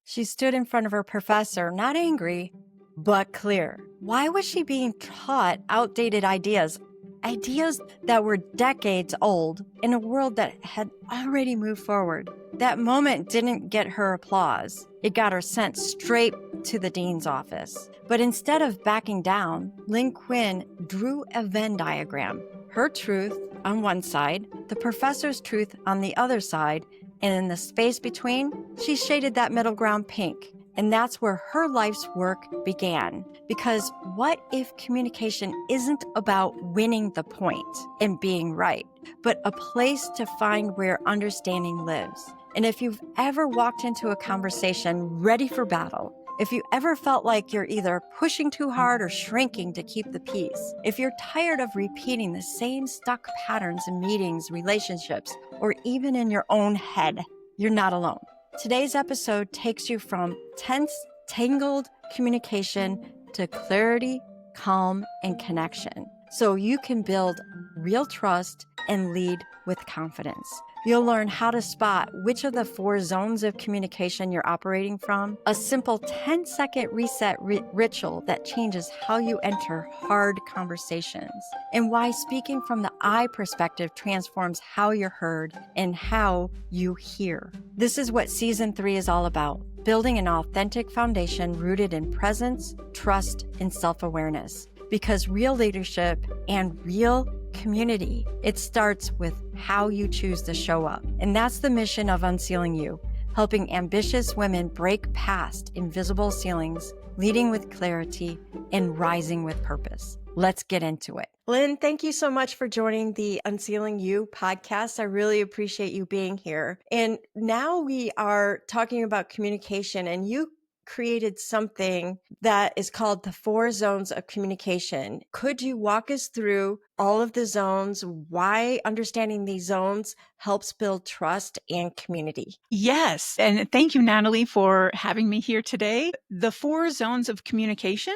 She stood in front of her professor, not angry, but clear. Why was she being taught outdated ideas? Ideas that were decades old in a world that had already moved forward. That moment didn't get her applause. It got her sent straight to the dean's office. But instead of backing down, Lynn Quinn drew a Venn diagram. Her truth on one side, the professor's truth on the other side, and in the space between, she shaded that middle ground pink. And that's where her life's work began. Because what if communication isn't about winning the point and being right, but a place to find where understanding lives? And if you've ever walked into a conversation ready for battle, if you ever felt like you're either pushing too hard or shrinking to keep the peace, if you're tired of repeating the same stuck patterns in meetings, relationships, or even in your own head, you're not alone. Today's episode takes you from tense, tangled communication to clarity, calm, and connection, so you can build real trust and lead with confidence. You'll learn how to spot which of the 4 zones of communication you're operating from, a simple 10-second reset ritual that changes how you enter hard conversations, and why speaking from the I perspective transforms how you're heard and how you hear. This is what Season 3 is all about, building an authentic foundation rooted in presence, trust, and self-awareness. Because real leadership and real community, it starts with how you choose to show up. And that's the mission of UnCeiling You, helping ambitious women break past invisible ceilings, leading with clarity, and rising with purpose. Let's get into it. Lynn, thank you so much for joining the UnCeiling You podcast. I really appreciate you being here. And now we are talking about communication, and you created something that is called the 4 zones of communication. Could you walk us through all of the zones, why understanding these zones helps build trust and community? Yes. And thank you, Natalie, for having me here today. The 4 zones of communication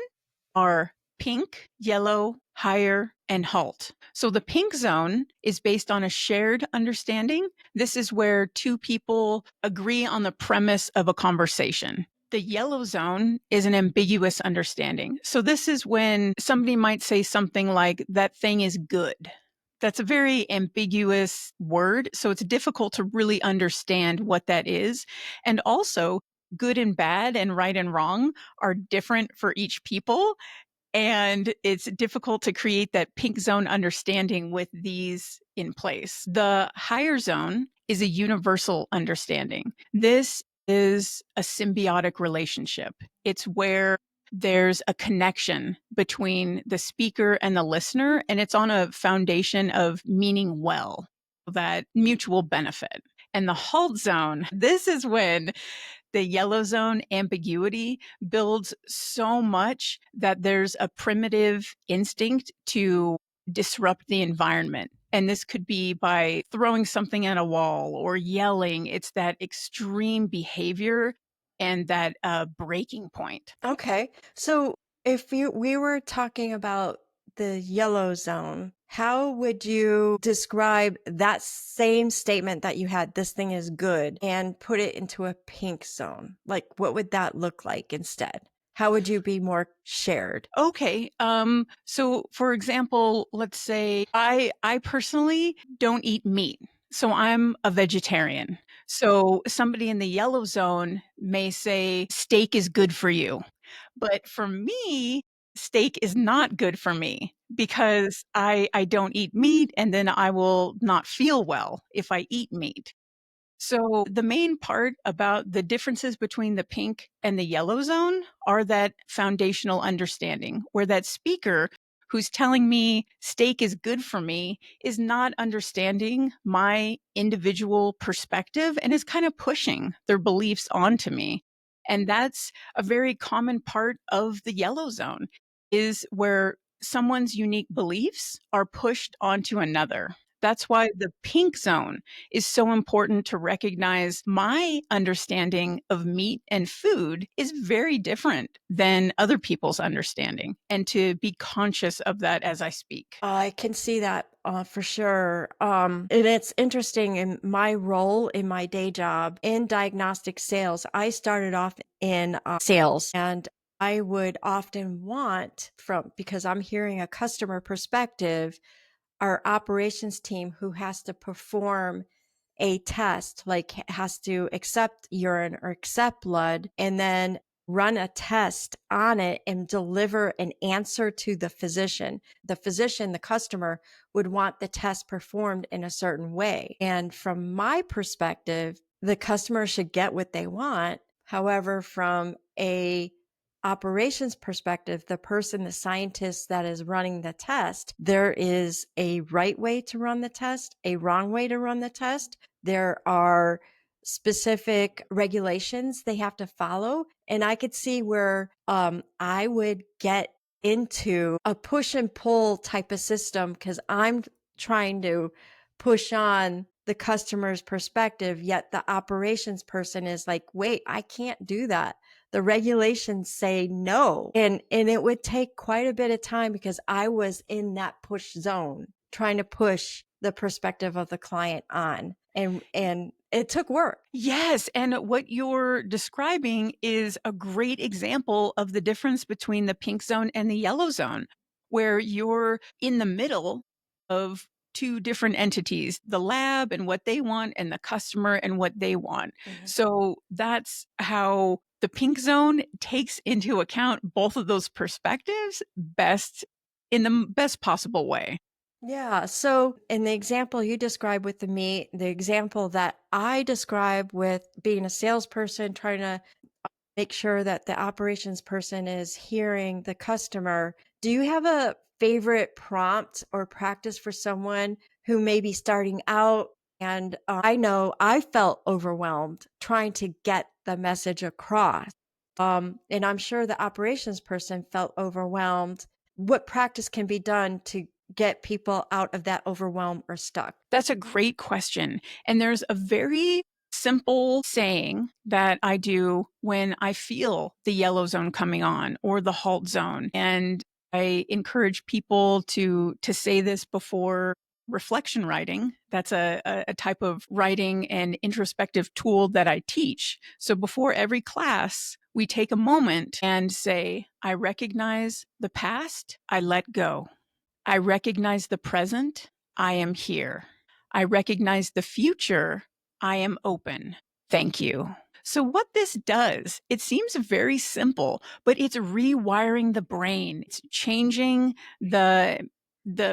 are pink, yellow, higher, and halt. So the pink zone is based on a shared understanding. This is where 2 people agree on the premise of a conversation. The yellow zone is an ambiguous understanding. So this is when somebody might say something like, that thing is good. That's a very ambiguous word. So it's difficult to really understand what that is. And also, good and bad and right and wrong are different for each people. And it's difficult to create that pink zone understanding with these in place. The higher zone is a universal understanding. This is a symbiotic relationship. It's where there's a connection between the speaker and the listener, and it's on a foundation of meaning well, that mutual benefit. And the halt zone, this is when the yellow zone ambiguity builds so much that there's a primitive instinct to disrupt the environment. And this could be by throwing something at a wall or yelling. It's that extreme behavior and that breaking point. Okay. So if we were talking about the yellow zone, how would you describe that same statement that you had, this thing is good, and put it into a pink zone? Like, what would that look like instead? How would you be more shared? Okay. So for example, let's say I personally don't eat meat. So I'm a vegetarian. So somebody in the yellow zone may say steak is good for you. But for me, steak is not good for me because I don't eat meat and then I will not feel well if I eat meat. So the main part about the differences between the pink and the yellow zone are that foundational understanding, where that speaker who's telling me steak is good for me is not understanding my individual perspective and is kind of pushing their beliefs onto me. And that's a very common part of the yellow zone, is where someone's unique beliefs are pushed onto another. That's why the pink zone is so important to recognize. My understanding of meat and food is very different than other people's understanding, and to be conscious of that as I speak. I can see that for sure. And it's interesting in my role in my day job in diagnostic sales. I started off in sales, and I would often want from, because I'm hearing a customer perspective, our operations team who has to perform a test, like has to accept urine or accept blood, and then run a test on it and deliver an answer to the physician. The physician, the customer, would want the test performed in a certain way. And from my perspective, the customer should get what they want. However, from a operations perspective, the person, the scientist that is running the test, there is a right way to run the test, a wrong way to run the test. There are specific regulations they have to follow. And I could see where I would get into a push and pull type of system because I'm trying to push on the customer's perspective, yet the operations person is like, wait, I can't do that. The regulations say no. And it would take quite a bit of time because I was in that push zone trying to push the perspective of the client on. And it took work. Yes. And what you're describing is a great example of the difference between the pink zone and the yellow zone, where you're in the middle of two different entities, the lab and what they want, and the customer and what they want. So that's how the pink zone takes into account both of those perspectives best, in the best possible way. Yeah. So, in the example you described with the meat, the example that I describe with being a salesperson, trying to make sure that the operations person is hearing the customer, do you have a favorite prompt or practice for someone who may be starting out? And I know I felt overwhelmed trying to get the message across. And I'm sure the operations person felt overwhelmed. What practice can be done to get people out of that overwhelm or stuck? That's a great question. And there's a very simple saying that I do when I feel the yellow zone coming on or the halt zone. And I encourage people to say this before reflection writing. That's a type of writing and introspective tool that I teach. So before every class, we take a moment and say, I recognize the past, I let go. I recognize the present, I am here. I recognize the future, I am open. Thank you. So, what this does, it seems very simple, but it's rewiring the brain. It's changing the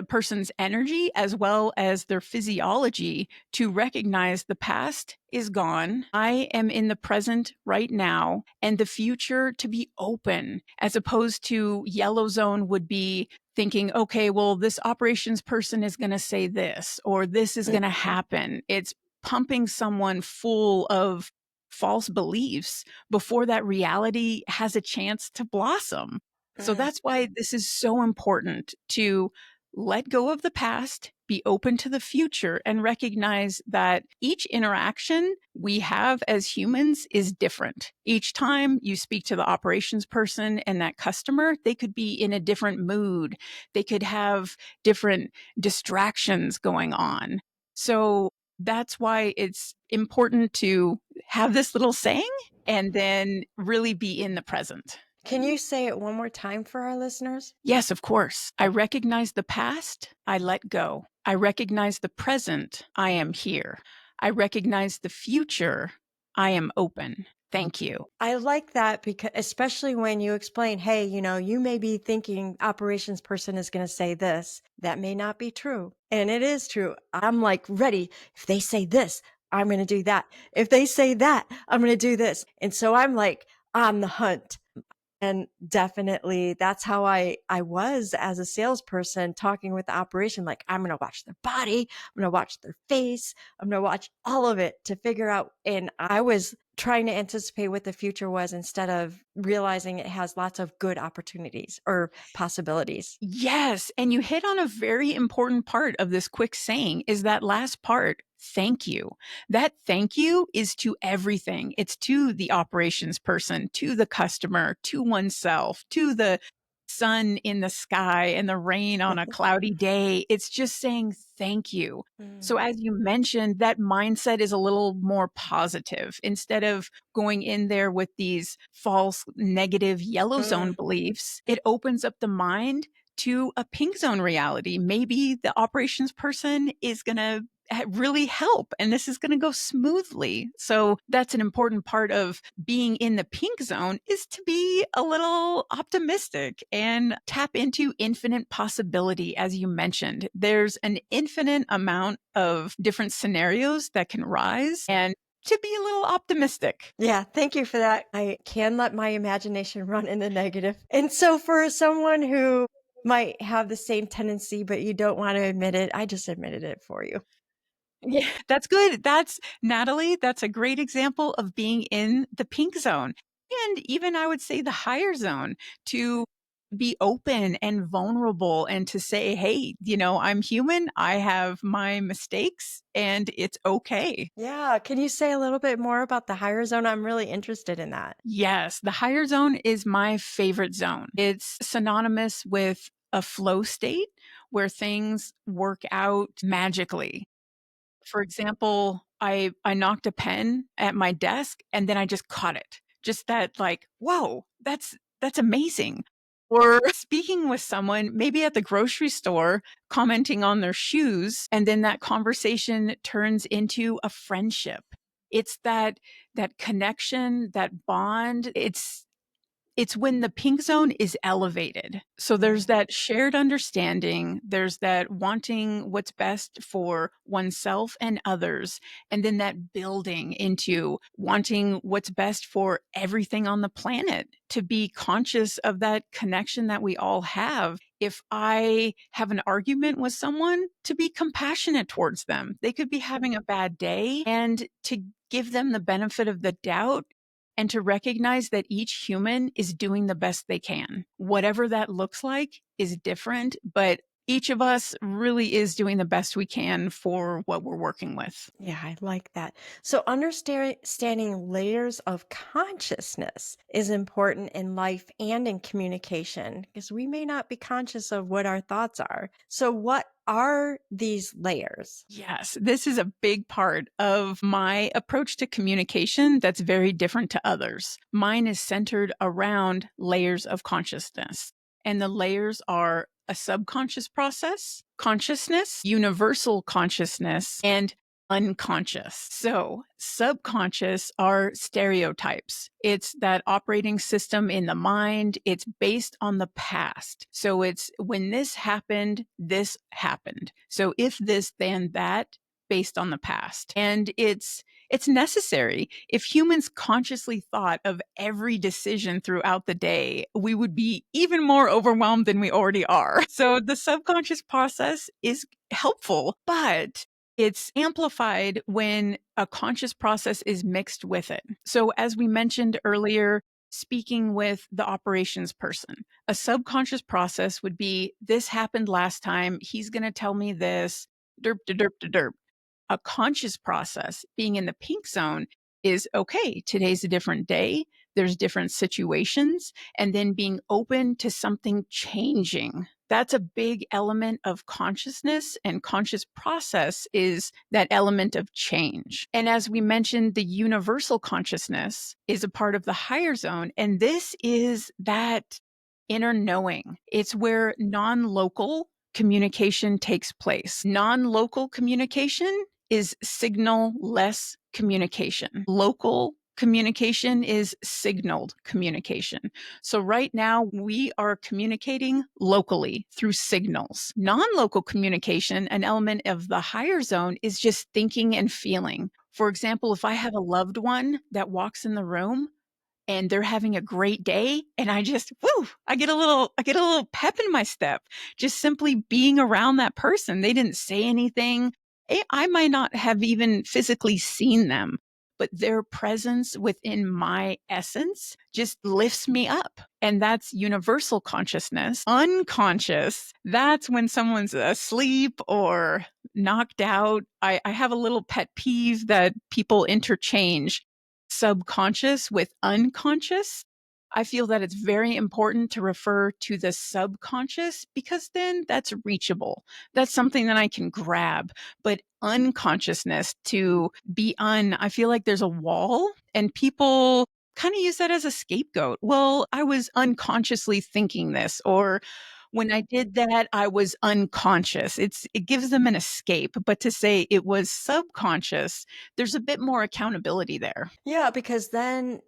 person's energy as well as their physiology to recognize the past is gone. I am in the present right now, and the future to be open, as opposed to yellow zone would be thinking, okay, well, this operations person is going to say this, or this is going to happen. It's pumping someone full of false beliefs before that reality has a chance to blossom. So that's why this is so important, to let go of the past, be open to the future, and recognize that each interaction we have as humans is different. Each time you speak to the operations person and that customer, they could be in a different mood. They could have different distractions going on. So that's why it's important to have this little saying and then really be in the present. Can you say it one more time for our listeners? Yes, of course. I recognize the past, I let go. I recognize the present, I am here. I recognize the future, I am open. Thank you. I like that because especially when you explain, hey, you may be thinking operations person is going to say this. That may not be true. And it is true. I'm like ready. If they say this, I'm going to do that. If they say that, I'm going to do this. And so I'm like on the hunt. And definitely that's how I was as a salesperson talking with the operation. Like, I'm going to watch their body. I'm going to watch their face. I'm going to watch all of it to figure out. And I was trying to anticipate what the future was instead of realizing it has lots of good opportunities or possibilities. Yes, and you hit on a very important part of this quick saying is that last part, thank you. That thank you is to everything. It's to the operations person, to the customer, to oneself, to the sun in the sky and the rain on a cloudy day. It's just saying thank you. So Mm. as you mentioned, that mindset is a little more positive instead of going in there with these false negative yellow zone Mm. beliefs. It opens up the mind to a pink zone reality. Maybe the operations person is going to really help and this is going to go smoothly. So that's an important part of being in the pink zone is to be a little optimistic and tap into infinite possibility. As you mentioned, there's an infinite amount of different scenarios that can rise and to be a little optimistic. Yeah, thank you for that. I can let my imagination run in the negative. And so for someone who might have the same tendency, but you don't want to admit it, I just admitted it for you. Yeah, that's good. That's Natalie, that's a great example of being in the pink zone. And even I would say the higher zone to be open and vulnerable and to say, hey, I'm human. I have my mistakes and it's okay. Yeah, can you say a little bit more about the higher zone? I'm really interested in that. Yes, the higher zone is my favorite zone. It's synonymous with a flow state where things work out magically. For example, I knocked a pen at my desk and then I just caught it. Just that like, whoa, that's amazing. Or speaking with someone, maybe at the grocery store, commenting on their shoes, and then that conversation turns into a friendship. It's that connection, that bond. It's when the pink zone is elevated. So there's Mm. that shared understanding, there's that wanting what's best for oneself and others, and then that building into wanting what's best for everything on the planet, to be conscious of that connection that we all have. If I have an argument with someone, to be compassionate towards them. They could be having a bad day and to give them the benefit of the doubt and to recognize that each human is doing the best they can. Whatever that looks like is different, but each of us really is doing the best we can for what we're working with. Yeah, I like that. So, understanding layers of consciousness is important in life and in communication because we may not be conscious of what our thoughts are. So, what are these layers? Yes, this is a big part of my approach to communication that's very different to others. Mine is centered around layers of consciousness, and the layers are a subconscious process, consciousness, universal consciousness, and unconscious. So, subconscious are stereotypes. It's that operating system in the mind. It's based on the past. So, it's when this happened, this happened. So, if this, then that, based on the past. And it's necessary. If humans consciously thought of every decision throughout the day, we would be even more overwhelmed than we already are. So the subconscious process is helpful, but it's amplified when a conscious process is mixed with it. So as we mentioned earlier, speaking with the operations person, a subconscious process would be, this happened last time. He's going to tell me this. Derp, derp, derp, derp. A conscious process, being in the pink zone, is okay, today's a different day. There's different situations, and then being open to something changing. That's a big element of consciousness, and conscious process is that element of change. And as we mentioned, the universal consciousness is a part of the higher zone. And this is that inner knowing. It's where non local communication takes place. Non local communication is signal less communication. Local communication is signaled communication. So right now we are communicating locally through signals. Non-local communication, an element of the higher zone, is just thinking and feeling. For example, if I have a loved one that walks in the room and they're having a great day and I just, I get a little pep in my step, just simply being around that person. They didn't say anything. I might not have even physically seen them, but their presence within my essence just lifts me up. And that's universal consciousness. Unconscious, that's when someone's asleep or knocked out. I have a little pet peeve that people interchange subconscious with unconscious. I feel that it's very important to refer to the subconscious because then that's reachable. That's something that I can grab. But unconsciousness, to be I feel like there's a wall and people kind of use that as a scapegoat. Well, I was unconsciously thinking this, or when I did that, I was unconscious. It gives them an escape, but to say it was subconscious, there's a bit more accountability there. Yeah, because then,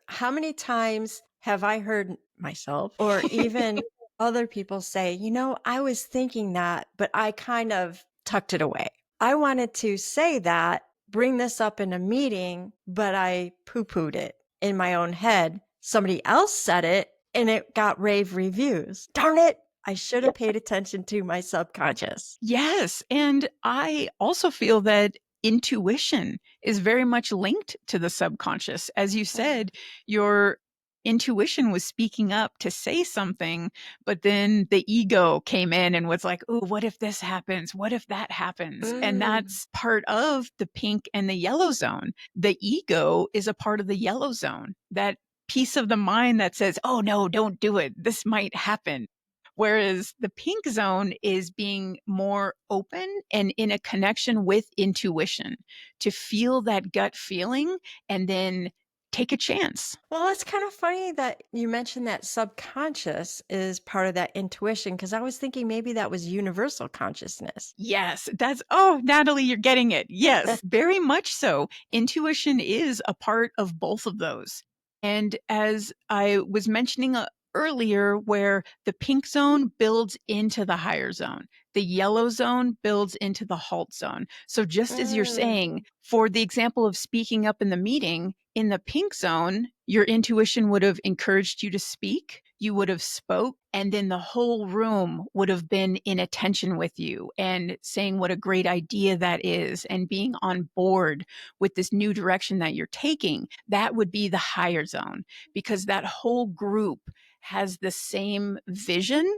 how many times have I heard myself or even other people say, I was thinking that, but I kind of tucked it away. I wanted to say that, bring this up in a meeting, but I poo pooed it in my own head. Somebody else said it and it got rave reviews. Darn it. I should have paid attention to my subconscious. Yes. And I also feel that intuition is very much linked to the subconscious. As you said, your intuition was speaking up to say something, but then the ego came in and was like, oh, what if this happens? What if that happens? And Mm. that's part of the pink and the yellow zone. The ego is a part of the yellow zone. That piece of the mind that says, oh, no, don't do it. This might happen. Whereas the pink zone is being more open and in a connection with intuition to feel that gut feeling and then take a chance. Well, it's kind of funny that you mentioned that subconscious is part of that intuition because I was thinking maybe that was universal consciousness. Yes, oh, Natalie, you're getting it. Yes, very much so. Intuition is a part of both of those. And as I was mentioning earlier, where the pink zone builds into the higher zone, the yellow zone builds into the halt zone. So, just as you're saying, Mm. for the example of speaking up in the meeting, in the pink zone, your intuition would have encouraged you to speak. You would have spoke, and then the whole room would have been in attention with you and saying what a great idea that is and being on board with this new direction that you're taking. That would be the higher zone because that whole group has the same vision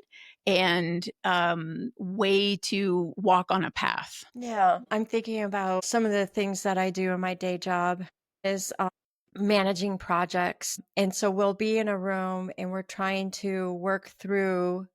and way to walk on a path. Yeah, I'm thinking about some of the things that I do in my day job is managing projects. And so we'll be in a room and we're trying to work through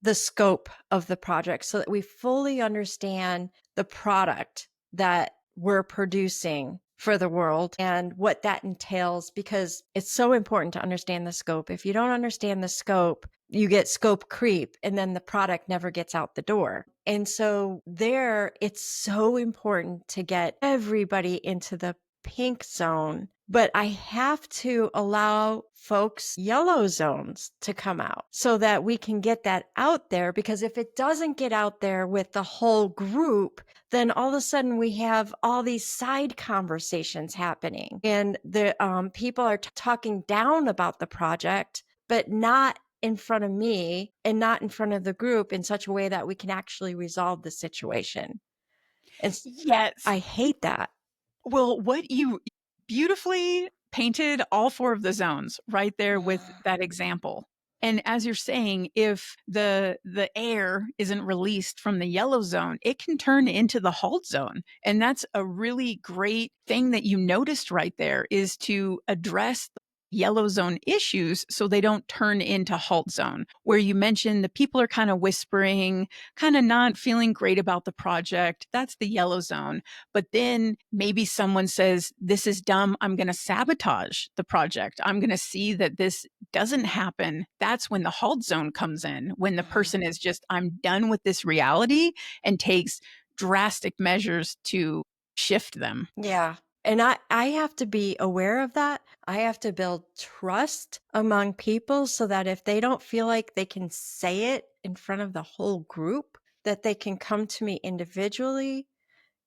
the scope of the project so that we fully understand the product that we're producing for the world and what that entails because it's so important to understand the scope. If you don't understand the scope, you get scope creep and then the product never gets out the door. And so there it's so important to get everybody into the pink zone, but I have to allow folks yellow zones to come out so that we can get that out there. Because if it doesn't get out there with the whole group, then all of a sudden we have all these side conversations happening and the people are talking down about the project, but not in front of me and not in front of the group in such a way that we can actually resolve the situation. And Yes. I hate that. Well, what you beautifully painted all four of the zones right there with that example. And as you're saying, if the air isn't released from the yellow zone, it can turn into the halt zone. And that's a really great thing that you noticed right there is to address yellow zone issues so they don't turn into halt zone, where you mentioned the people are kind of whispering, kind of not feeling great about the project. That's the yellow zone. But then maybe someone says, this is dumb. I'm going to sabotage the project. I'm going to see that this doesn't happen. That's when the halt zone comes in, when the person is just, I'm done with this reality and takes drastic measures to shift them. Yeah. And I have to be aware of that. I have to build trust among people so that if they don't feel like they can say it in front of the whole group, that they can come to me individually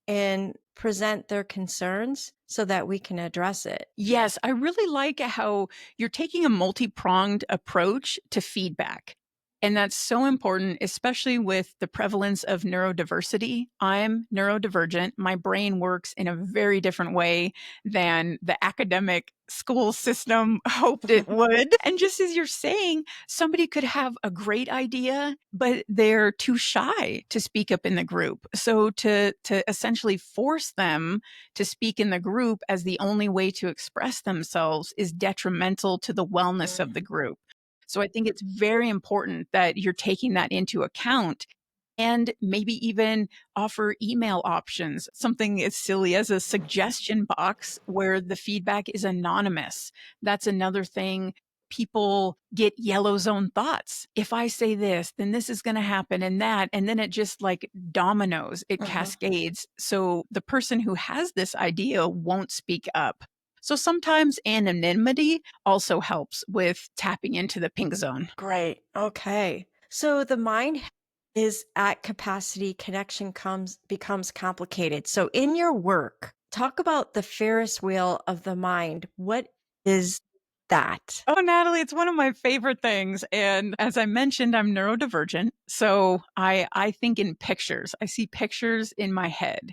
and present their concerns so that we can address it. Yes, I really like how you're taking a multi pronged approach to feedback. And that's so important, especially with the prevalence of neurodiversity. I'm neurodivergent. My brain works in a very different way than the academic school system hoped it would. And just as you're saying, somebody could have a great idea, but they're too shy to speak up in the group. So to essentially force them to speak in the group as the only way to express themselves is detrimental to the wellness of the group. So I think it's very important that you're taking that into account and maybe even offer email options, something as silly as a suggestion box where the feedback is anonymous. That's another thing. People get yellow zone thoughts. If I say this, then this is going to happen and that. And then it just like dominoes, it cascades. So the person who has this idea won't speak up. So sometimes anonymity also helps with tapping into the pink zone. Great. Okay. So the mind is at capacity, connection becomes complicated. So in your work, talk about the Ferris wheel of the mind. What is that? Oh, Natalie, it's one of my favorite things. And as I mentioned, I'm neurodivergent. So I think in pictures. I see pictures in my head.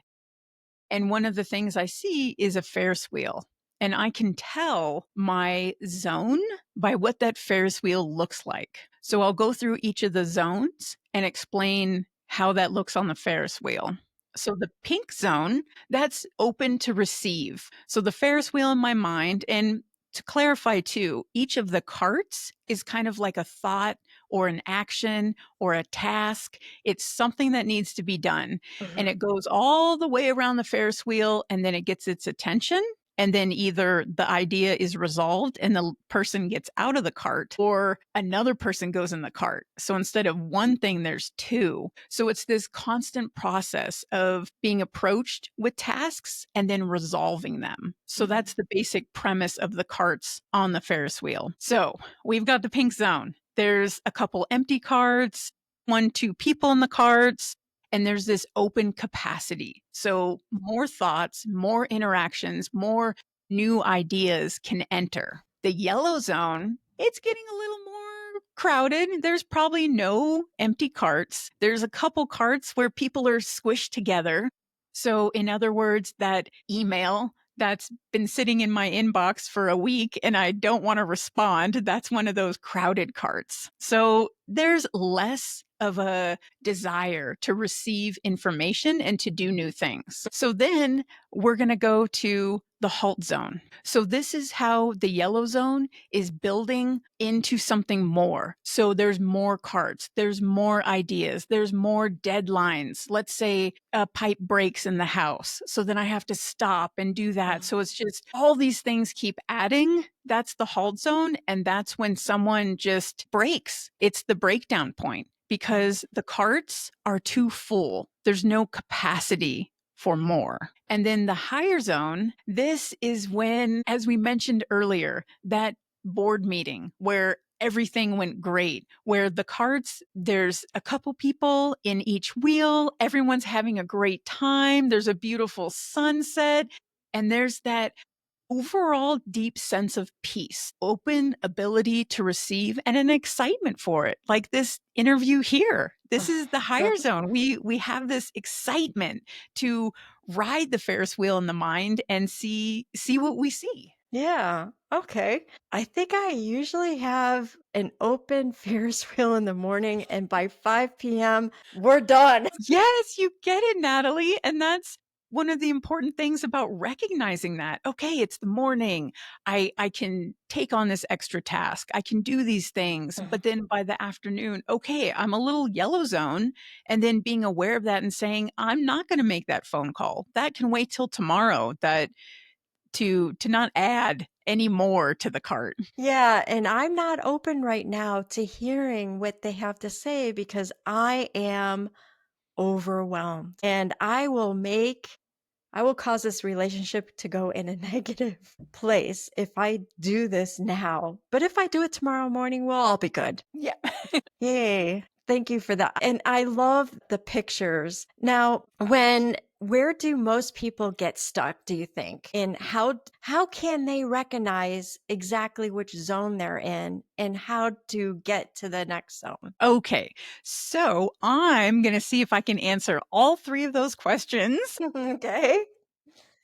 And one of the things I see is a Ferris wheel. And I can tell my zone by what that Ferris wheel looks like. So I'll go through each of the zones and explain how that looks on the Ferris wheel. So the pink zone, that's open to receive. So the Ferris wheel in my mind, and to clarify too, each of the carts is kind of like a thought or an action or a task. It's something that needs to be done. And it goes all the way around the Ferris wheel and then it gets its attention. And then either the idea is resolved and the person gets out of the cart or another person goes in the cart. So instead of one thing, there's two. So it's this constant process of being approached with tasks and then resolving them. So that's the basic premise of the carts on the Ferris wheel. So we've got the pink zone. There's a couple empty cards, 1, 2 people in the cards, and there's this open capacity. So more thoughts, more interactions, more new ideas can enter. The yellow zone, it's getting a little more crowded. There's probably no empty carts. There's a couple carts where people are squished together. So in other words, that email that's been sitting in my inbox for a week and I don't want to respond, that's one of those crowded carts. So there's less of a desire to receive information and to do new things. So then we're going to go to the halt zone. So this is how the yellow zone is building into something more. So there's more cards, there's more ideas, there's more deadlines. Let's say a pipe breaks in the house. So then I have to stop and do that. So it's just all these things keep adding. That's the halt zone. And that's when someone just breaks. It's the breakdown point because the carts are too full. There's no capacity for more. And then the higher zone, this is when, as we mentioned earlier, that board meeting where everything went great, where the carts, there's a couple people in each wheel, everyone's having a great time, there's a beautiful sunset, and there's that overall deep sense of peace, open ability to receive, and an excitement for it. Like this interview here. This is the higher zone. We have this excitement to ride the Ferris wheel in the mind and see what we see. Yeah. Okay. I think I usually have an open Ferris wheel in the morning, and by 5 p.m., we're done. Yes, you get it, Natalie. And that's one of the important things about recognizing that. Okay, it's the morning. I can take on this extra task. I can do these things. But then by the afternoon, okay, I'm a little yellow zone. And then being aware of that and saying, I'm not going to make that phone call. That can wait till tomorrow. That to not add any more to the cart. Yeah, and I'm not open right now to hearing what they have to say because I am overwhelmed. And I will cause this relationship to go in a negative place if I do this now. But if I do it tomorrow morning, we'll all be good. Yeah. Yay. Thank you for that. And I love the pictures. Now, where do most people get stuck, do you think? And how can they recognize exactly which zone they're in and how to get to the next zone? Okay, so I'm going to see if I can answer all three of those questions Okay.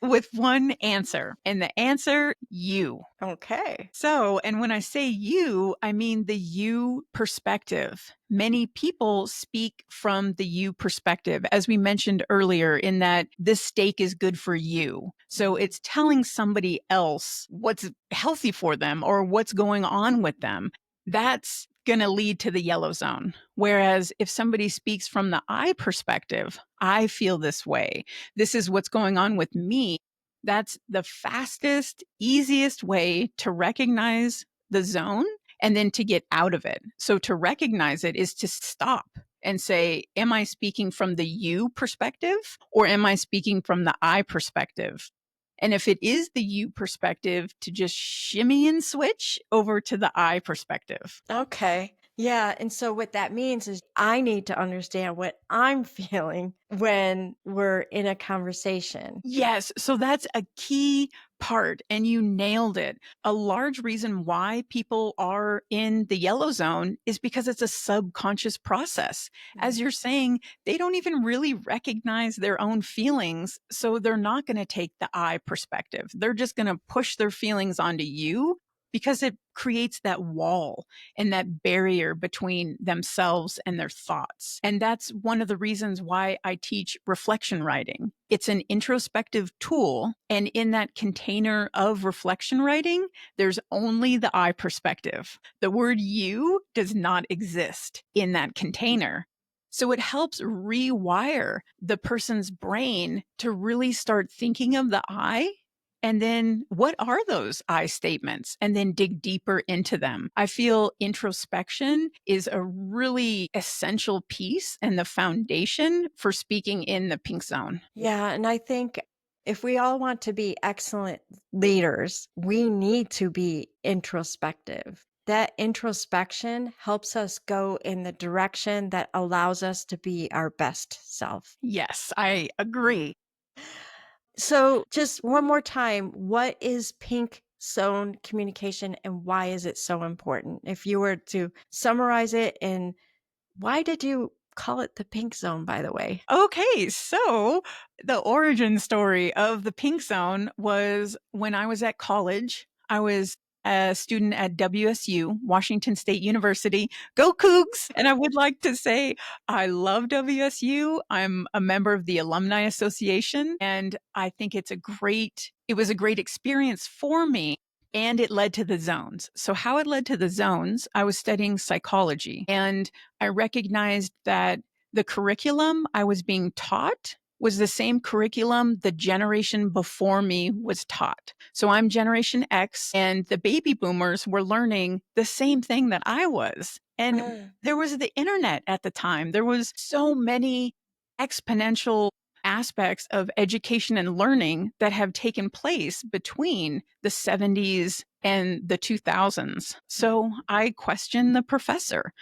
with one answer. And the answer, you. Okay. So, and when I say you, I mean the you perspective. Many people speak from the you perspective, as we mentioned earlier, in that this steak is good for you. So it's telling somebody else what's healthy for them or what's going on with them. That's going to lead to the yellow zone. Whereas if somebody speaks from the I perspective, I feel this way. This is what's going on with me. That's the fastest, easiest way to recognize the zone and then to get out of it. So to recognize it is to stop and say, am I speaking from the you perspective or am I speaking from the I perspective? And if it is the you perspective, to just shimmy and switch over to the I perspective. Okay. Yeah. And so what that means is I need to understand what I'm feeling when we're in a conversation. Yes. So that's a key part, and you nailed it. A large reason why people are in the yellow zone is because it's a subconscious process. As you're saying, they don't even really recognize their own feelings. So they're not going to take the I perspective. They're just going to push their feelings onto you because it creates that wall and that barrier between themselves and their thoughts. And that's one of the reasons why I teach reflection writing. It's an introspective tool. And in that container of reflection writing, there's only the I perspective. The word you does not exist in that container. So it helps rewire the person's brain to really start thinking of the I. And then what are those I statements? And then dig deeper into them. I feel introspection is a really essential piece and the foundation for speaking in the pink zone. Yeah, and I think if we all want to be excellent leaders, we need to be introspective. That introspection helps us go in the direction that allows us to be our best self. Yes, I agree. So, just one more time, what is pink zone communication and why is it so important? If you were to summarize it, and why did you call it the pink zone, by the way? Okay, so the origin story of the pink zone was when I was at college. I was a student at WSU, Washington State University. Go Cougs! And I would like to say I love WSU. I'm a member of the Alumni Association, and I think it was a great experience for me. And it led to the zones. So, how it led to the zones, I was studying psychology, and I recognized that the curriculum I was being taught was the same curriculum the generation before me was taught. So I'm Generation X, and the baby boomers were learning the same thing that I was. And there was the internet at the time. There was so many exponential aspects of education and learning that have taken place between the 70s and the 2000s. So I questioned the professor.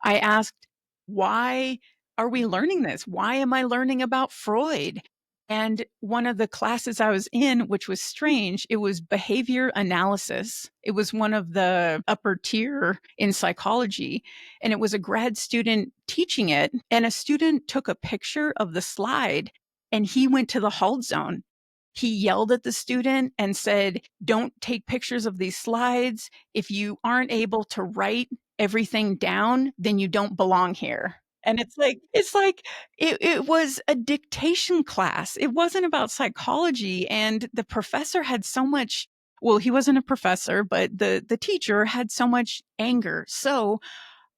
I asked, why are we learning this? Why am I learning about Freud? And one of the classes I was in, which was strange, it was behavior analysis. It was one of the upper tier in psychology. And it was a grad student teaching it. And a student took a picture of the slide and he went to the halt zone. He yelled at the student and said, don't take pictures of these slides. If you aren't able to write everything down, then you don't belong here. And it was a dictation class. It wasn't about psychology. And the professor had so much, well, he wasn't a professor, but the teacher had so much anger. So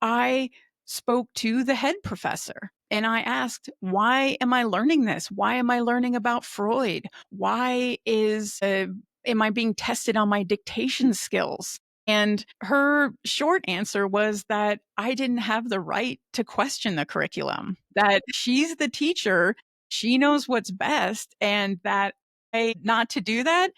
I spoke to the head professor and I asked, why am I learning this? Why am I learning about Freud? Am I being tested on my dictation skills? And her short answer was that I didn't have the right to question the curriculum, that she's the teacher, she knows what's best, and that I not to do that.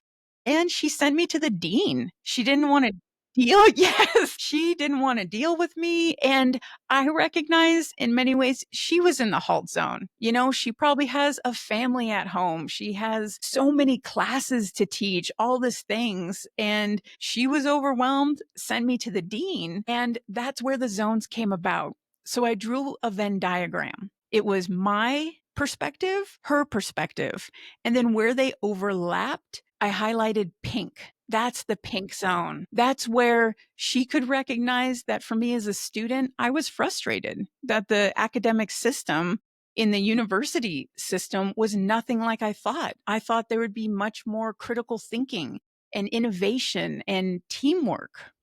And she sent me to the dean. She didn't want to deal. Yes, she didn't want to deal with me. And I recognize in many ways she was in the halt zone. You know, she probably has a family at home. She has so many classes to teach, all these things. And she was overwhelmed, sent me to the dean. And that's where the zones came about. So I drew a Venn diagram. It was my perspective, her perspective. And then where they overlapped, I highlighted pink. That's the pink zone. That's where she could recognize that for me as a student, I was frustrated that the academic system in the university system was nothing like I thought. I thought there would be much more critical thinking and innovation and teamwork.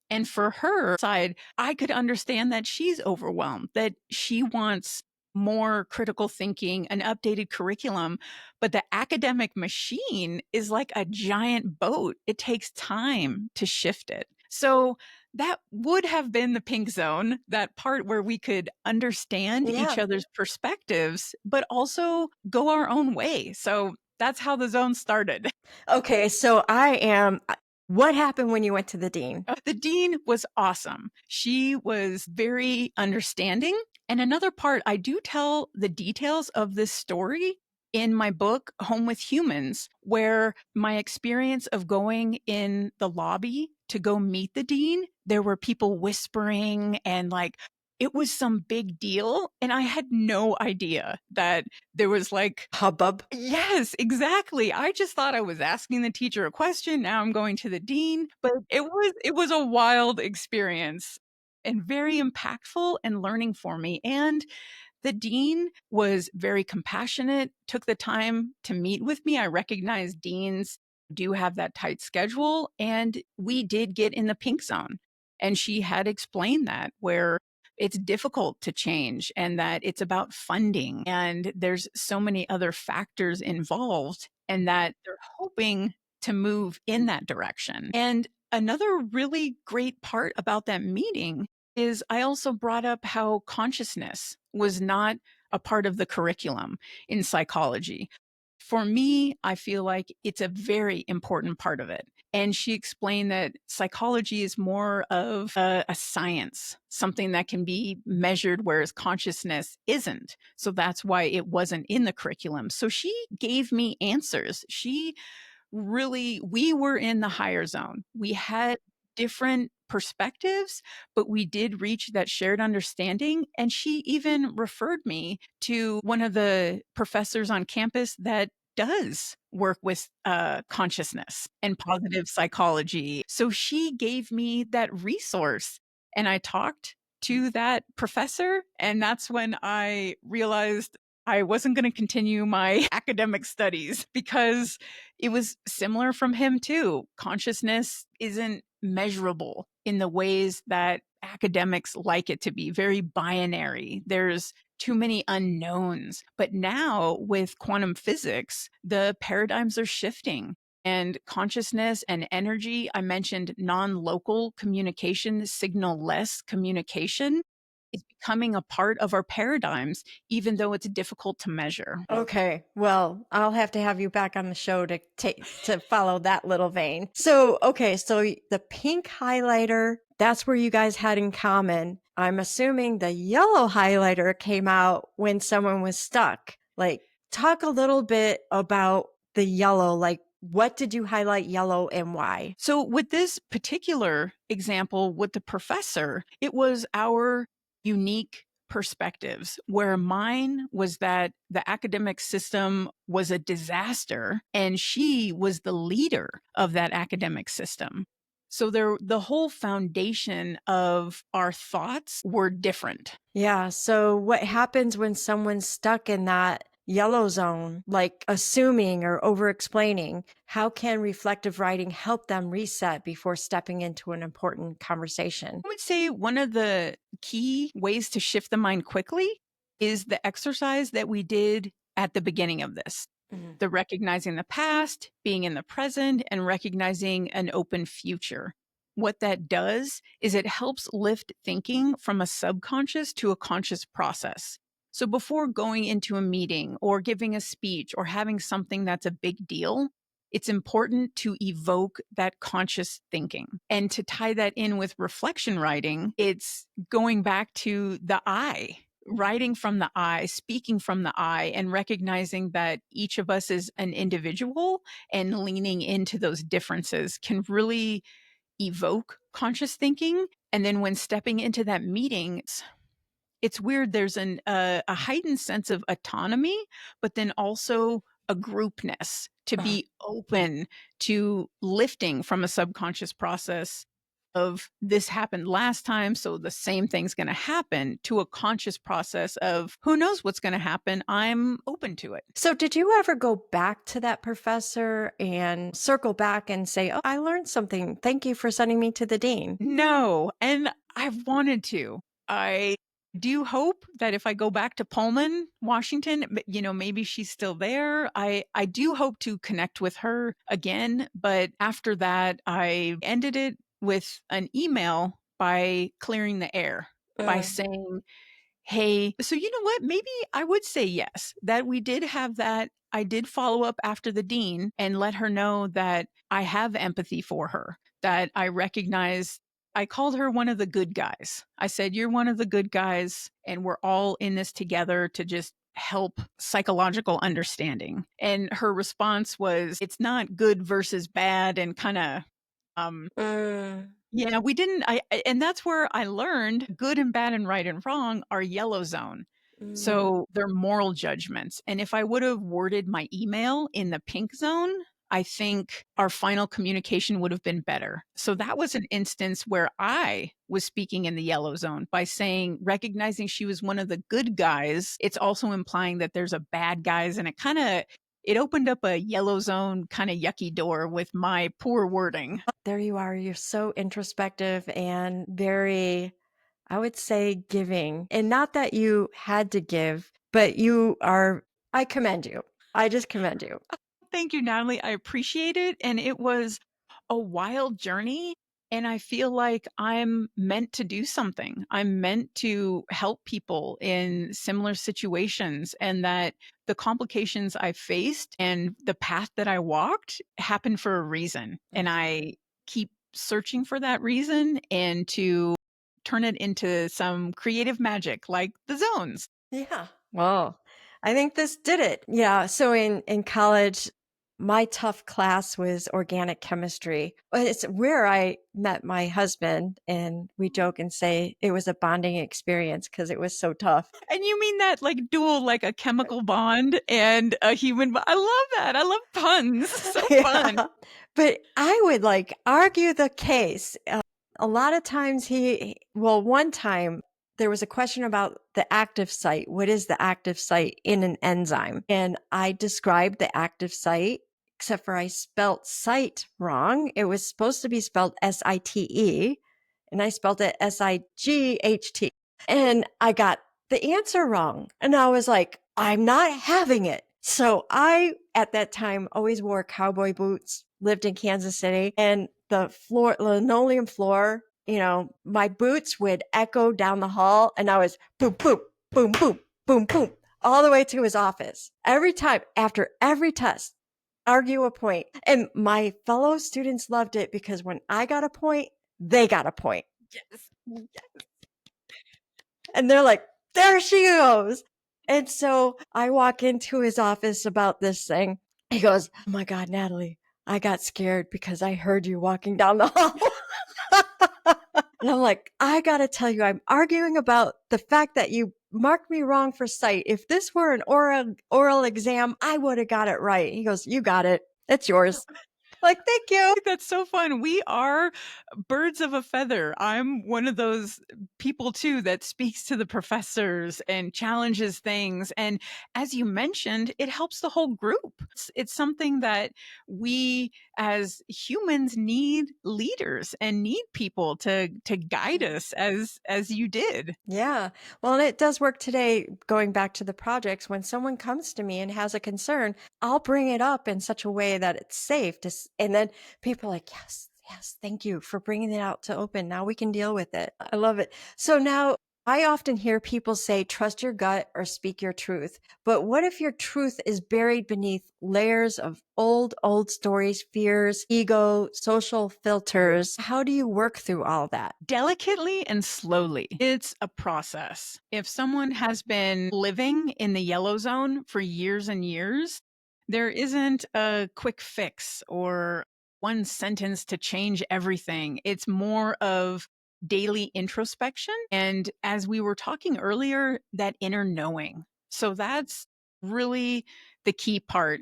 And for her side, I could understand that she's overwhelmed, that she wants more critical thinking, an updated curriculum. But the academic machine is like a giant boat. It takes time to shift it. So that would have been the pink zone, that part where we could understand each Yeah. other's perspectives, but also go our own way. So that's how the zone started. Okay, so what happened when you went to the dean? The dean was awesome. She was very understanding. And another part, I do tell the details of this story in my book, Home with Humans, where my experience of going in the lobby to go meet the dean, there were people whispering and like, it was some big deal. And I had no idea that there was like Hubbub. yes, exactly. I just thought I was asking the teacher a question. Now I'm going to the dean, but it was a wild experience and very impactful and learning for me. And the dean was very compassionate, took the time to meet with me. I recognize deans do have that tight schedule, and we did get in the pink zone. And she had explained that where it's difficult to change and that it's about funding and there's so many other factors involved and that they're hoping to move in that direction. And another really great part about that meeting is I also brought up how consciousness was not a part of the curriculum in psychology. For me, I feel like it's a very important part of it. And she explained that psychology is more of a science, something that can be measured, whereas consciousness isn't. So that's why it wasn't in the curriculum. So she gave me answers. She really, we were in the higher zone. We had different perspectives, but we did reach that shared understanding. And she even referred me to one of the professors on campus that does work with consciousness and positive psychology. So she gave me that resource. And I talked to that professor. And that's when I realized I wasn't going to continue my academic studies because it was similar from him too. Consciousness isn't measurable in the ways that academics like it to be, very binary. There's too many unknowns. But now with quantum physics, the paradigms are shifting. And consciousness and energy, I mentioned non-local communication, signal-less communication is becoming a part of our paradigms, even though it's difficult to measure. Okay, well, I'll have to have you back on the show to follow that little vein. So, okay, the pink highlighter, that's where you guys had in common. I'm assuming the yellow highlighter came out when someone was stuck. Like, talk a little bit about the yellow, like what did you highlight yellow and why? So, with this particular example with the professor, it was our unique perspectives, where mine was that the academic system was a disaster and she was the leader of that academic system. So, the whole foundation of our thoughts were different. Yeah. So, what happens when someone's stuck in that yellow zone, like assuming or over explaining? How can reflective writing help them reset before stepping into an important conversation? I would say one of the key ways to shift the mind quickly is the exercise that we did at the beginning of this. Mhm. The recognizing the past, being in the present, and recognizing an open future. What that does is it helps lift thinking from a subconscious to a conscious process. So before going into a meeting or giving a speech or having something that's a big deal, it's important to evoke that conscious thinking. And to tie that in with reflection writing, it's going back to the I, writing from the I, speaking from the I, and recognizing that each of us is an individual, and leaning into those differences can really evoke conscious thinking. And then when stepping into that meeting, it's weird. There's a heightened sense of autonomy, but then also a groupness, to be open to lifting from a subconscious process of this happened last time, so the same thing's going to happen, to a conscious process of who knows what's going to happen. I'm open to it. So did you ever go back to that professor and circle back and say, oh, I learned something. Thank you for sending me to the dean? No, and I've wanted to. I do hope that if I go back to Pullman, Washington, maybe she's still there. I do hope to connect with her again, but after that, I ended it with an email by clearing the air, by saying, hey, so you know what? Maybe I would say yes, that we did have that. I did follow up after the dean and let her know that I have empathy for her, that I recognize. I called her one of the good guys. I said, you're one of the good guys, and we're all in this together to just help psychological understanding. And her response was, it's not good versus bad, and kind of, yeah, we didn't. And that's where I learned good and bad and right and wrong are yellow zone. So they're moral judgments. And if I would have worded my email in the pink zone, I think our final communication would have been better. So that was an instance where I was speaking in the yellow zone by saying, recognizing she was one of the good guys. It's also implying that there's a bad guys, and it opened up a yellow zone kind of yucky door with my poor wording. There you are. You're so introspective and very, I would say, giving. And not that you had to give, but I commend you. I just commend you. Thank you, Natalie. I appreciate it. And it was a wild journey. And I feel like I'm meant to do something. I'm meant to help people in similar situations, and that the complications I faced and the path that I walked happened for a reason. And I keep searching for that reason and to turn it into some creative magic like the zones. Yeah. Well, I think this did it. Yeah. So in college, my tough class was organic chemistry. It's where I met my husband, and we joke and say it was a bonding experience because it was so tough. And you mean that like dual, like a chemical bond and a human I love that. I love puns. So fun. But I would like argue the case. A lot of times one time there was a question about the active site. What is the active site in an enzyme? And I described the active site, except for I spelt site wrong. It was supposed to be spelled SITE, and I spelled it SIGHT. And I got the answer wrong. And I was like, I'm not having it. So I, at that time, always wore cowboy boots, lived in Kansas City, and the linoleum floor, my boots would echo down the hall, and I was boom, boom, boom, boom, boom, boom, all the way to his office. Every time, after every test, argue a point. And my fellow students loved it because when I got a point, they got a point. Yes. And they're like, there she goes. And so I walk into his office about this thing. He goes, oh my God, Natalie, I got scared because I heard you walking down the hall. And I'm like, I got to tell you, I'm arguing about the fact that you marked me wrong for sight. If this were an oral exam, I would have got it right. He goes, you got it. It's yours. Like, thank you. That's so fun. We are birds of a feather. I'm one of those people too that speaks to the professors and challenges things. And as you mentioned, it helps the whole group. It's something that we as humans need leaders and need people to guide us as you did. Yeah. Well, and it does work today, going back to the projects. When someone comes to me and has a concern, I'll bring it up in such a way that it's safe and then people are like, yes, thank you for bringing it out to open. Now we can deal with it. I love it. So now I often hear people say, trust your gut or speak your truth. But what if your truth is buried beneath layers of old stories, fears, ego, social filters? How do you work through all that? Delicately and slowly. It's a process. If someone has been living in the yellow zone for years and years, there isn't a quick fix or one sentence to change everything. It's more of daily introspection. And as we were talking earlier, that inner knowing. So that's really the key part,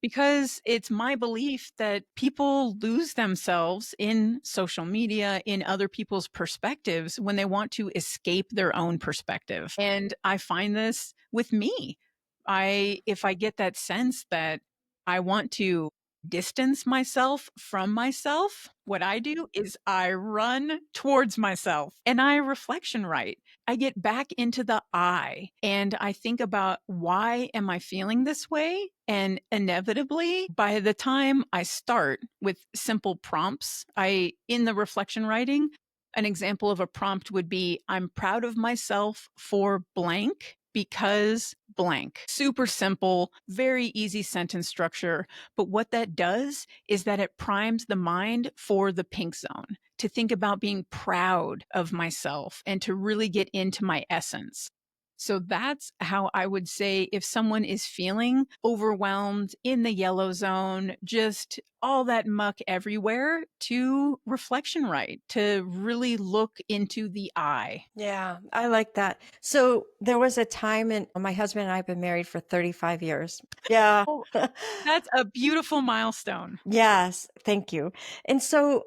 because it's my belief that people lose themselves in social media, in other people's perspectives when they want to escape their own perspective. And I find this with me. If I get that sense that I want to distance myself from myself, what I do is I run towards myself and I reflection write. I get back into the I and I think about, why am I feeling this way? And inevitably, by the time I start with simple prompts, in the reflection writing, an example of a prompt would be, I'm proud of myself for blank because blank. Super simple, very easy sentence structure. But what that does is that it primes the mind for the pink zone, to think about being proud of myself and to really get into my essence. So that's how I would say, if someone is feeling overwhelmed in the yellow zone, just all that muck everywhere, to reflection write, to really look into the I. Yeah, I like that. So there was a time, and my husband and I have been married for 35 years. Yeah. Oh, that's a beautiful milestone. Yes, thank you. And so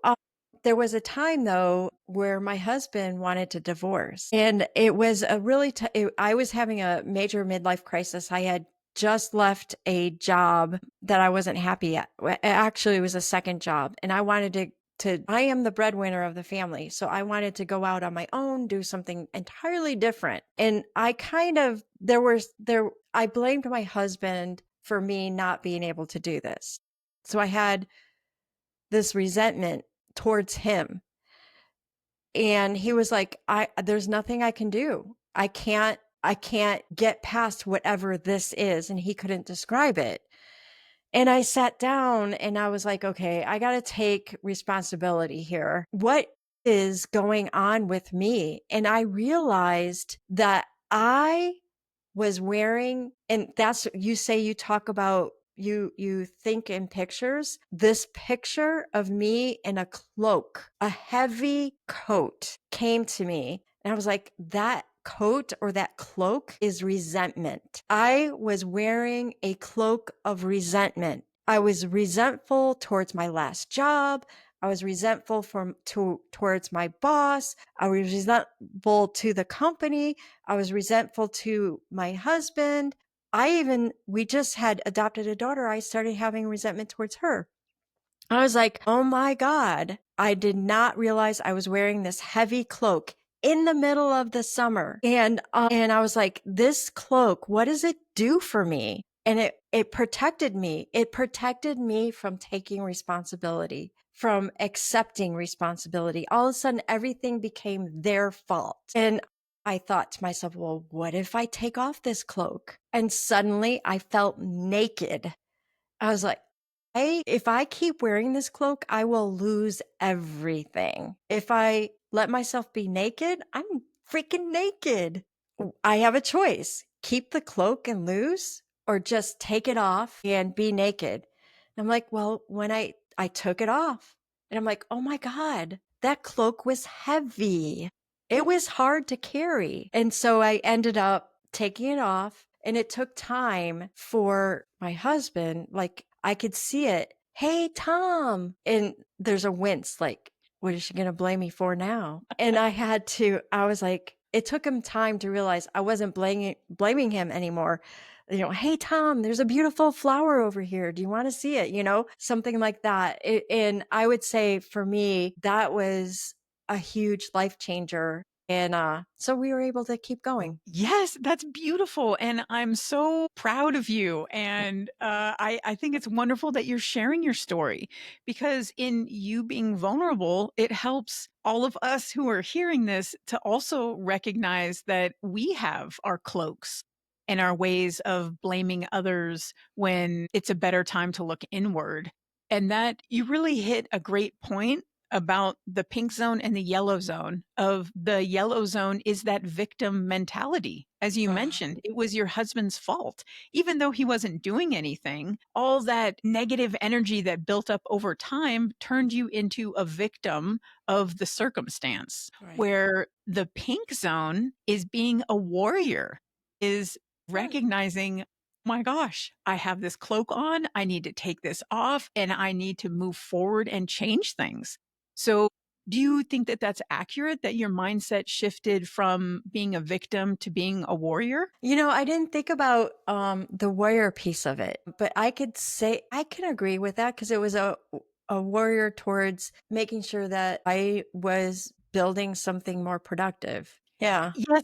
there was a time though where my husband wanted to divorce, and it was a really I was having a major midlife crisis. I had just left a job that I wasn't happy at. Actually, it was a second job, and I wanted to I am the breadwinner of the family, so I wanted to go out on my own, do something entirely different. And I kind of there I blamed my husband for me not being able to do this. So I had this resentment towards him. And he was like, there's nothing I can do. I can't get past whatever this is. And he couldn't describe it. And I sat down and I was like, okay, I got to take responsibility here. What is going on with me? And I realized that I was wearing, and that's, you say you talk about, you think in pictures. This picture of me in a cloak, a heavy coat, came to me, and I was like, that coat or that cloak is resentment. I was wearing a cloak of resentment. I was resentful towards my last job. I was resentful towards my boss. I was resentful to the company. I was resentful to my husband. We just had adopted a daughter. I started having resentment towards her. I was like, oh my God, I did not realize I was wearing this heavy cloak in the middle of the summer. And I was like, this cloak, what does it do for me? And it protected me. It protected me from taking responsibility, from accepting responsibility. All of a sudden, everything became their fault. And I thought to myself, well, what if I take off this cloak? And suddenly I felt naked. I was like, if I keep wearing this cloak, I will lose everything. If I let myself be naked, I'm freaking naked. I have a choice: keep the cloak and lose, or just take it off and be naked. And I'm like, well, when I took it off, and I'm like, oh my God, that cloak was heavy. It was hard to carry. And so I ended up taking it off, and it took time for my husband, like, I could see it. Hey, Tom. And there's a wince, like, what is she going to blame me for now? And I was like, it took him time to realize I wasn't blaming him anymore. Hey, Tom, there's a beautiful flower over here. Do you want to see it? Something like that. And I would say for me, that was a huge life changer. And so we were able to keep going. Yes, that's beautiful. And I'm so proud of you. And I think it's wonderful that you're sharing your story because in you being vulnerable, it helps all of us who are hearing this to also recognize that we have our cloaks and our ways of blaming others when it's a better time to look inward. And that you really hit a great point about the pink zone and the yellow zone. Of the yellow zone is that victim mentality. As you Uh, mentioned, it was your husband's fault. Even though he wasn't doing anything, all that negative energy that built up over time turned you into a victim of the circumstance. right. Where the pink zone is being a warrior, is Right. recognizing, my gosh, I have this cloak on. I need to take this off and I need to move forward and change things. So, do you think that that's accurate, that your mindset shifted from being a victim to being a warrior? I didn't think about the warrior piece of it, but I could say I can agree with that because it was a warrior towards making sure that I was building something more productive. Yeah. Yes,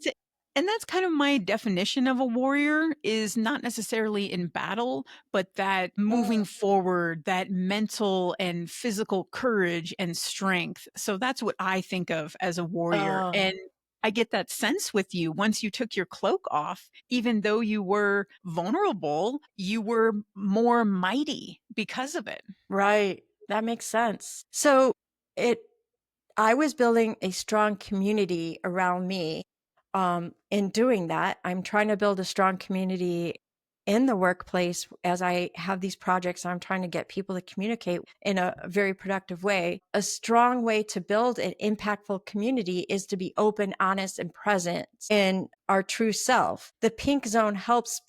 and that's kind of my definition of a warrior is not necessarily in battle, but that moving forward, that mental and physical courage and strength. So that's what I think of as a warrior. Uh, And I get that sense with you. Once you took your cloak off, even though you were vulnerable, you were more mighty because of it. right. That makes sense. So it I was building a strong community around me. In doing that, I'm trying to build a strong community in the workplace as I have these projects. I'm trying to get people to communicate in a very productive way. A strong way to build an impactful community is to be open, honest, and present in our true self. The pink zone helps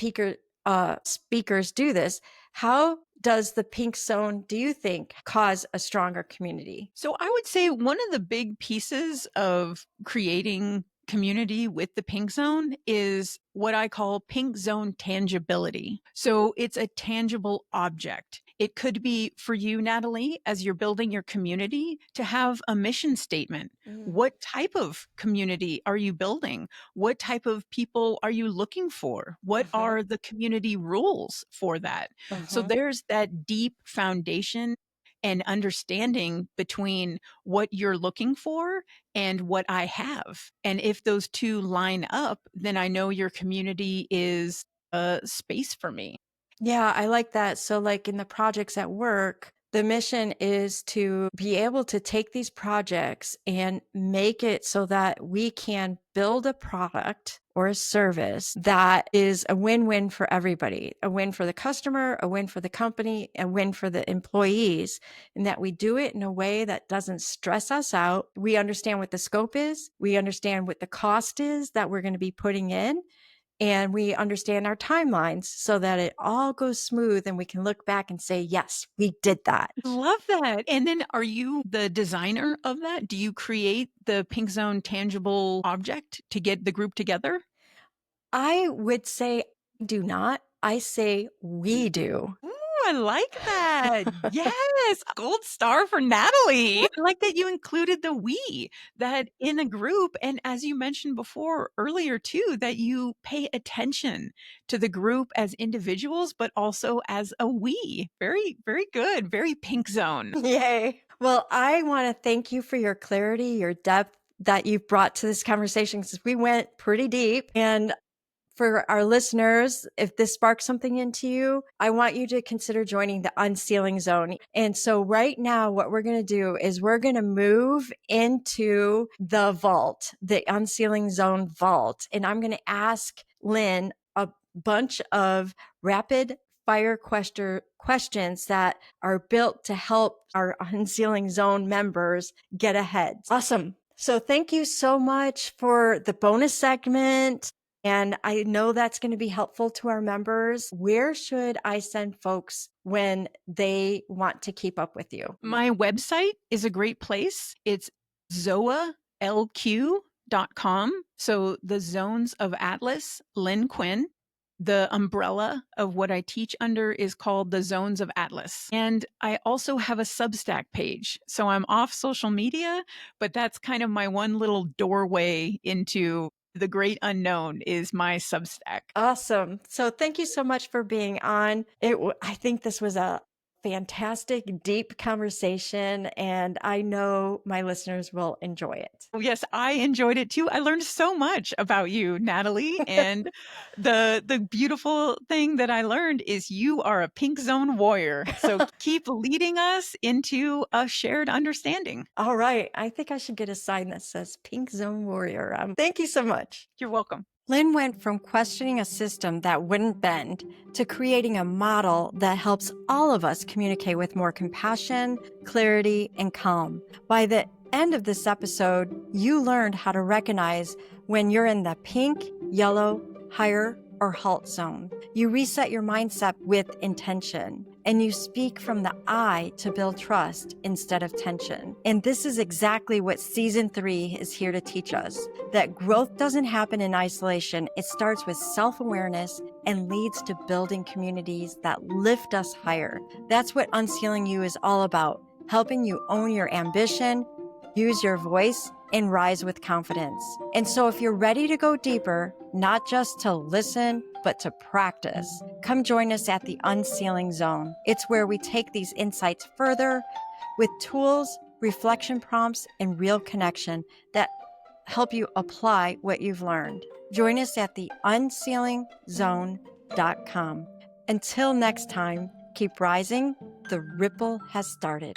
speakers do this. How does the pink zone, do you think, cause a stronger community? So I would say one of the big pieces of creating community with the pink zone is what I call pink zone tangibility. So it's a tangible object. It could be for you, Natalie, as you're building your community, to have a mission statement. Mm, What type of community are you building? What type of people are you looking for? What mhm, are the community rules for that? So mhm. there's that deep foundation and understanding between what you're looking for and what I have. And if those two line up, then I know your community is a space for me. Yeah, I like that. So, like in the projects at work, the mission is to be able to take these projects and make it so that we can build a product or a service that is a win win for everybody, a win for the customer, a win for the company, a win for the employees, and that we do it in a way that doesn't stress us out. We understand what the scope is, we understand what the cost is that we're going to be putting in, and we understand our timelines so that it all goes smooth and we can look back and say, yes, we did that. I love that. And then are you the designer of that? Do you create the Pink Zone tangible object to get the group together? I would say do not. I say we do. Ooh, I like that. Yes, gold star for Natalie. I like that you included the we, that in a group, and as you mentioned before earlier too, that you pay attention to the group as individuals, but also as a we. Very, very good. Very pink zone. Yay. Well, I want to thank you for your clarity, your depth that you've brought to this conversation because we went pretty deep. And for our listeners, if this sparks something into you, I want you to consider joining the UnCeiling Zone. And so, right now, what we're going to do is we're going to move into the vault, the UnCeiling Zone vault. And I'm going to ask Lynn a bunch of rapid fire questions that are built to help our UnCeiling Zone members get ahead. Awesome. So, thank you so much for the bonus segment. And I know that's going to be helpful to our members. Where should I send folks when they want to keep up with you? My website is a great place. It's zoalq.com. So the zones of Atlas, Lynn Quinn, The umbrella of what I teach under is called the Zones of Atlas. And I also have a Substack page. So I'm off social media, but that's kind of my one little doorway into the great unknown is my Substack. Awesome. So thank you so much for being on. I think this was a fantastic, deep conversation, and I know my listeners will enjoy it. Oh, yes, I enjoyed it too. I learned so much about you, Natalie. And the beautiful thing that I learned is you are a pink zone warrior. So keep leading us into a shared understanding. All right. I think I should get a sign that says Pink Zone Warrior. Thank you so much. You're welcome. Lynn went from questioning a system that wouldn't bend to creating a model that helps all of us communicate with more compassion, clarity, and calm. By the end of this episode, you learned how to recognize when you're in the pink, yellow, higher, or halt zone. You reset your mindset with intention, and you speak from the I to build trust instead of tension. And this is exactly what season 3 is here to teach us, that growth doesn't happen in isolation. It starts with self-awareness and leads to building communities that lift us higher. That's what UnCeiling You is all about, helping you own your ambition, use your voice, and rise with confidence. And so if you're ready to go deeper, not just to listen, but to practice, come join us at the UnCeiling Zone. It's where we take these insights further with tools, reflection prompts, and real connection that help you apply what you've learned. Join us at the unceilingzone.com. Until next time, keep rising. The ripple has started.